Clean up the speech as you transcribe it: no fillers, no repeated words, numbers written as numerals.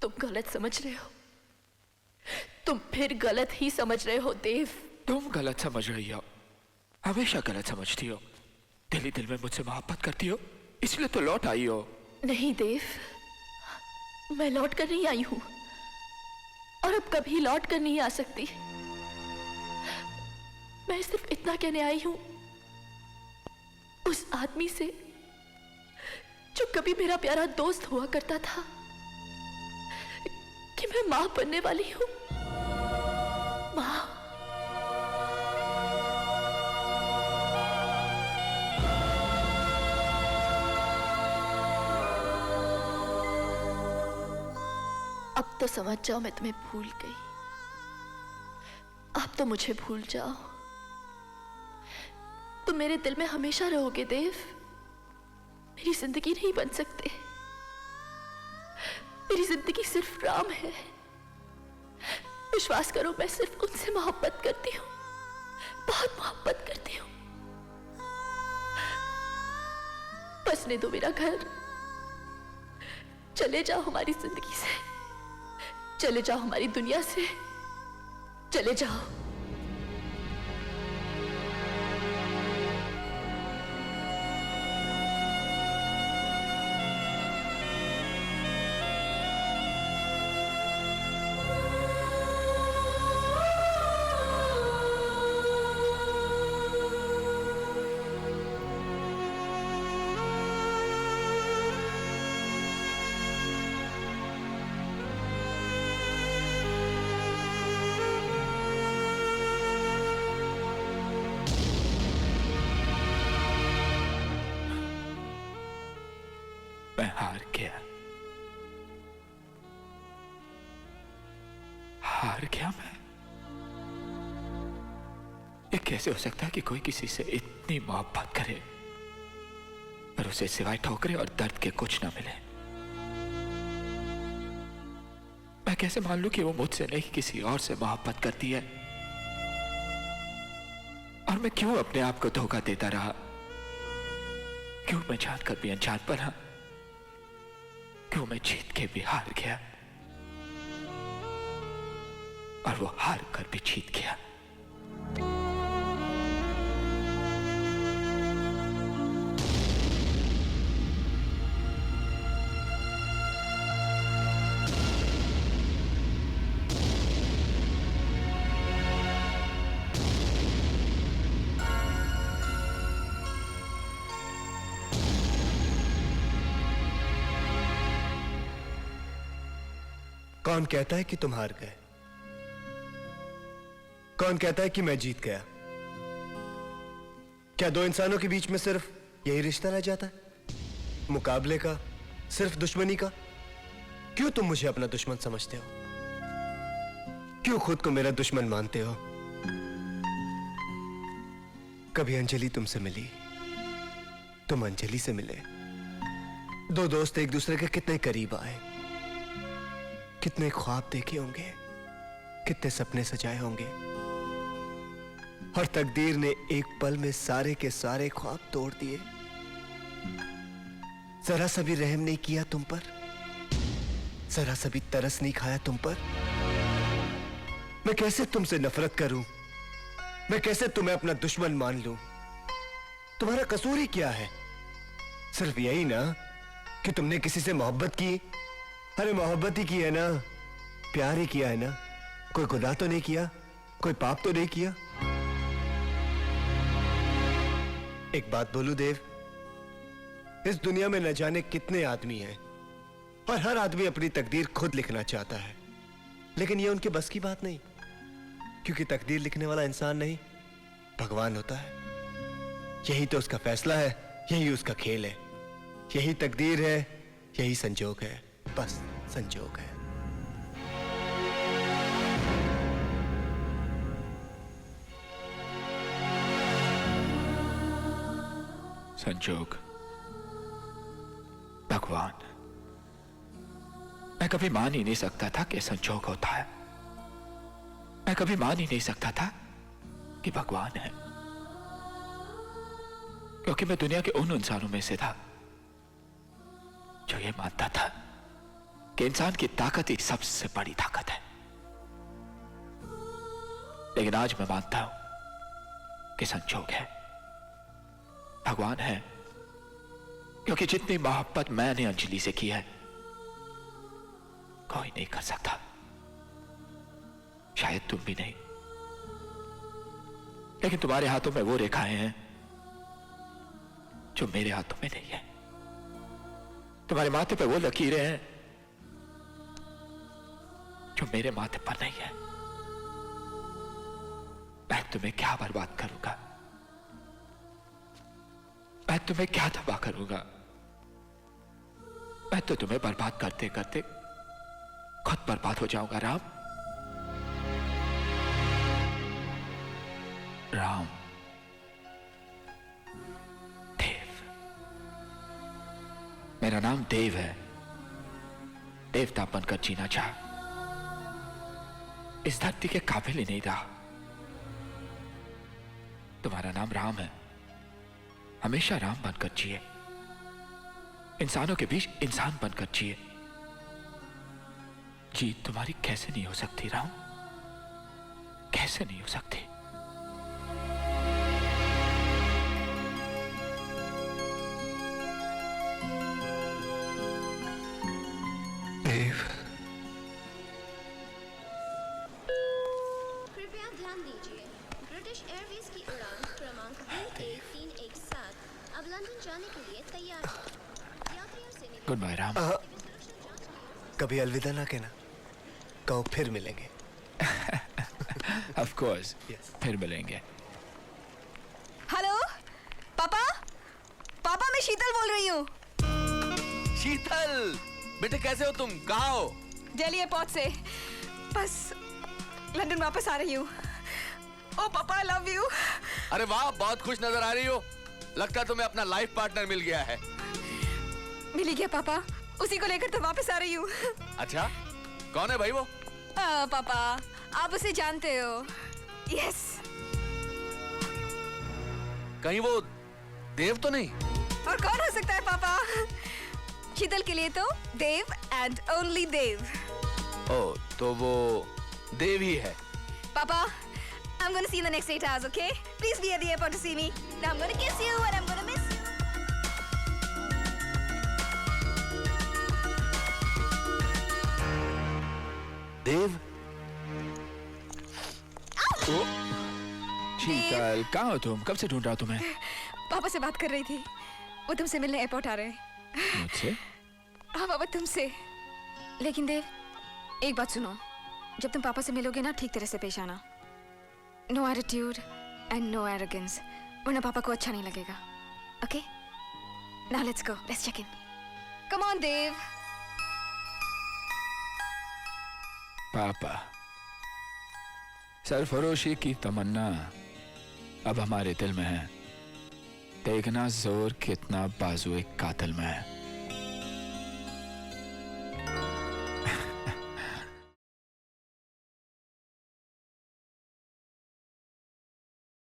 तुम गलत समझ रहे हो। तुम फिर गलत ही समझ रहे हो देव। तुम गलत समझ रही हो, हमेशा गलत समझती हो। दिल ही दिल में मुझसे मोहब्बत करती हो, इसलिए तो लौट आई हो। नहीं देव, मैं लौट कर नहीं आई हूं और अब कभी लौट कर नहीं आ सकती। मैं सिर्फ इतना कहने आई हूं उस आदमी से जो कभी मेरा प्यारा दोस्त हुआ करता था कि मैं मां बनने वाली हूं। मां। अब तो समझ जाओ मैं तुम्हें भूल गई। अब तो मुझे भूल जाओ। तुम मेरे दिल में हमेशा रहोगे देव। मेरी जिंदगी नहीं बन सकते। मेरी जिंदगी सिर्फ राम है। विश्वास करो, मैं सिर्फ उनसे मोहब्बत करती हूँ, बहुत मोहब्बत करती हूँ। बसने दो मेरा घर। चले जाओ हमारी जिंदगी से, चले जाओ हमारी दुनिया से, चले जाओ। मैं हार गया, हार गया मैं। ये कैसे हो सकता है कि कोई किसी से इतनी मोहब्बत करे पर उसे सिवाय ठोकरे और दर्द के कुछ ना मिले। मैं कैसे मान लूं कि वो मुझसे नहीं किसी और से मोहब्बत करती है, और मैं क्यों अपने आप को धोखा देता रहा? क्यों मैं जानकर भी अनजान बना? क्यों मैं जीत के भी हार गया और वो हार कर भी जीत गया? कौन कहता है कि तुम हार गए? कौन कहता है कि मैं जीत गया? क्या दो इंसानों के बीच में सिर्फ यही रिश्ता रह जाता है, मुकाबले का, सिर्फ दुश्मनी का? क्यों तुम मुझे अपना दुश्मन समझते हो? क्यों खुद को मेरा दुश्मन मानते हो? कभी अंजलि तुमसे मिली, तुम अंजलि से मिले। दो दोस्त एक दूसरे के कितने करीब आए, कितने ख्वाब देखे होंगे, कितने सपने सजाए होंगे, और तकदीर ने एक पल में सारे के सारे ख्वाब तोड़ दिए। जरा सा भी रहम नहीं किया तुम पर, जरा सा भी तरस नहीं खाया तुम पर। मैं कैसे तुमसे नफरत करूं? मैं कैसे तुम्हें अपना दुश्मन मान लूं? तुम्हारा कसूर ही क्या है? सिर्फ यही ना कि तुमने किसी से मोहब्बत की। अरे मोहब्बत ही की है ना, प्यार ही किया है ना, कोई गुनाह तो नहीं किया, कोई पाप तो नहीं किया। एक बात बोलूं देव, इस दुनिया में न जाने कितने आदमी हैं और हर आदमी अपनी तकदीर खुद लिखना चाहता है, लेकिन यह उनके बस की बात नहीं, क्योंकि तकदीर लिखने वाला इंसान नहीं, भगवान होता है। यही तो उसका फैसला है, यही उसका खेल है, यही तकदीर है, यही संजोग है, बस संजोग है। संजोग, भगवान। मैं कभी मान ही नहीं सकता था कि संजोग होता है। मैं कभी मान ही नहीं सकता था कि भगवान है, क्योंकि मैं दुनिया के उन इंसानों में से था जो ये मानता था कि इंसान की ताकत ही सबसे बड़ी ताकत है, लेकिन आज मैं मानता हूं कि संजोग है, भगवान है, क्योंकि जितनी मोहब्बत मैंने अंजलि से की है कोई नहीं कर सकता, शायद तुम भी नहीं। लेकिन तुम्हारे हाथों में वो रेखाएं हैं जो मेरे हाथों में नहीं है, तुम्हारे माथे पे वो लकीरें हैं जो मेरे माथे पर नहीं है। मैं तुम्हें क्या बर्बाद करूंगा, मैं तुम्हें क्या तबाह करूंगा, मैं तो तुम्हें बर्बाद करते करते खुद बर्बाद हो जाऊंगा। राम, राम, देव, मेरा नाम देव है। देवता बनकर जीना चाह, इस धरती के काबिल ही नहीं रहा। तुम्हारा नाम राम है, हमेशा राम बनकर जिए, इंसानों के बीच इंसान बनकर जिए। जीत तुम्हारी कैसे नहीं हो सकती राम, कैसे नहीं हो सकती? देव, कृपया ध्यान दीजिए, ब्रिटिश एयरवेज की उड़ान क्रमांक B1317 अब लंदन जाने के लिए तैयार है। यात्रियों से निवेदन गुड बाय राम। कभी अलविदा ना कहना, कहो फिर मिलेंगे। Of course, Yes. फिर मिलेंगे। हेलो पापा, पापा मैं शीतल बोल रही हूँ, शीतल बेटे कैसे हो तुम, कहाँ हो? दिल्ली एयरपोर्ट से बस लंदन वापस आ रही हूँ। ओ पापा आई लव यू। अरे वाह, बहुत खुश नजर आ रही हो, लगता है तुम्हें अपना लाइफ पार्टनर मिल गया है। मिल ही गया पापा, उसी को लेकर तो वापस आ रही हूँ। अच्छा, कौन है भाई वो? पापा आप उसे जानते हो। यस। कहीं वो देव तो नहीं? और कौन हो सकता है पापा? शीतल के लिए तो देव एंड ओनली देव। ओ, तो वो देव ही है। Papa, I'm gonna see you in the next 8 hours, okay? Please be at the airport to see me. Now I'm gonna kiss you and I'm gonna miss you. देव? ओ, शीतल कहाँ हो तुम? कब से ढूंढ रहा हूं तुम्हें? पापा से बात कर रही थी, वो तुमसे मिलने एयरपोर्ट आ रहे हैं। मुझसे? हाँ पापा तुमसे। लेकिन देव एक बात सुनो, जब तुम पापा से मिलोगे ना ठीक तरह से पेश आना। No attitude and no arrogance, वरना पापा को अच्छा नहीं लगेगा। Okay? Now let's go, let's check in. Come on Dev. पापा, सरफरोशी की तमन्ना अब हमारे दिल में है, देखना जोर कितना बाजुए कातिल में है।